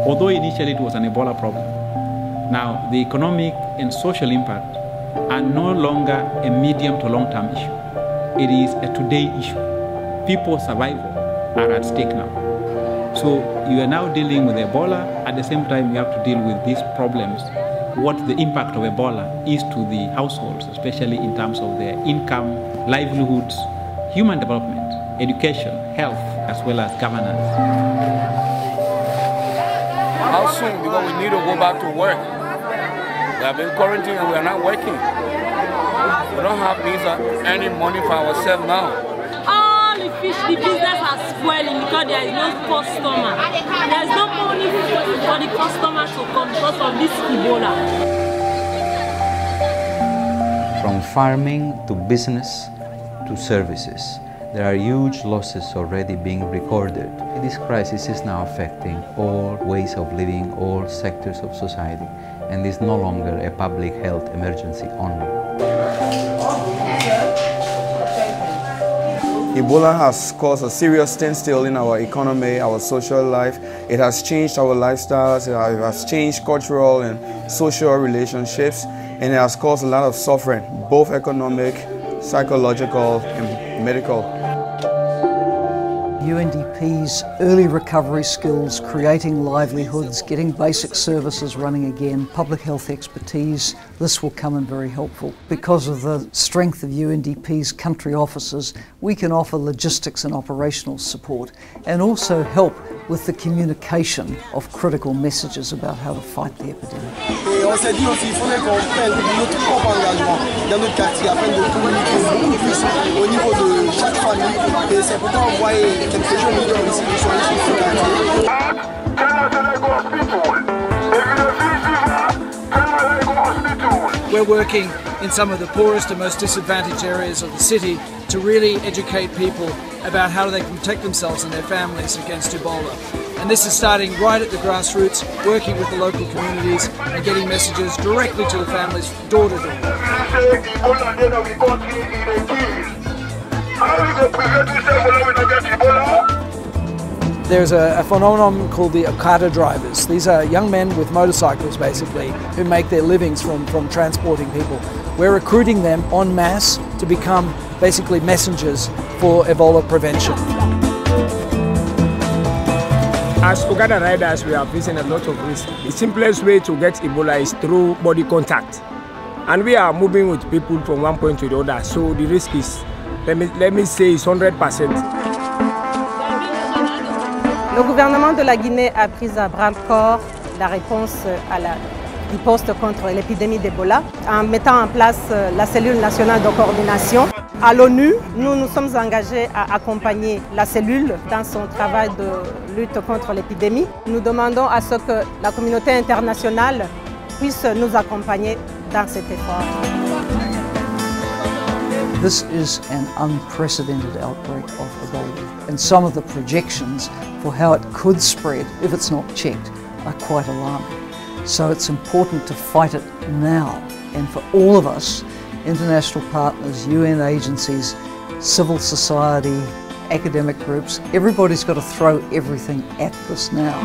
although initially it was an Ebola problem, now the economic and social impact are no longer a medium to long-term issue. It is a today issue. People's survival are at stake now. So you are now dealing with Ebola. At the same time, you have to deal with these problems, what the impact of Ebola is to the households, especially in terms of their income, livelihoods, human development, education, health, as well as governance. How soon? Because we need to go back to work. We have been quarantined and we are not working. We don't have means of earning money for ourselves now. All the fish, the business are spoiling because there is no customer. There is no money for the customer to come because of this Ebola. From farming to business to services, there are huge losses already being recorded. This crisis is now affecting all ways of living, all sectors of society, and is no longer a public health emergency only. Ebola has caused a serious standstill in our economy, our social life. It has changed our lifestyles, it has changed cultural and social relationships, and it has caused a lot of suffering, both economic, psychological, and medical. UNDP's early recovery skills, creating livelihoods, getting basic services running again, public health expertise, this will come in very helpful. Because of the strength of UNDP's country offices, we can offer logistics and operational support and also help with the communication of critical messages about how to fight the epidemic. Et on s'est dit aussi qu'il faudrait qu'on prenne notre propre engagement dans notre quartier afin de communiquer beaucoup plus au niveau de chaque famille. Et c'est pourquoi on voit quelques jeunes leaders ici qui sont issus de ce quartier. We're working in some of the poorest and most disadvantaged areas of the city to really educate people about how they can protect themselves and their families against Ebola. And this is starting right at the grassroots, working with the local communities and getting messages directly to the families, door to door. There's a phenomenon called the Okada drivers. These are young men with motorcycles basically who make their livings from transporting people. We're recruiting them en masse to become basically messengers for Ebola prevention. As Okada riders, we are facing a lot of risk. The simplest way to get Ebola is through body contact. And we are moving with people from one point to the other, so the risk is, let me say, is 100%. Le gouvernement de la Guinée a pris à bras-le-corps la réponse à la riposte contre l'épidémie d'Ebola en mettant en place la cellule nationale de coordination. À l'ONU, nous nous sommes engagés à accompagner la cellule dans son travail de lutte contre l'épidémie. Nous demandons à ce que la communauté internationale puisse nous accompagner dans cet effort. This is an unprecedented outbreak of Ebola, and some of the projections for how it could spread if it's not checked are quite alarming. So it's important to fight it now, and for all of us, international partners, UN agencies, civil society, academic groups, everybody's got to throw everything at this now.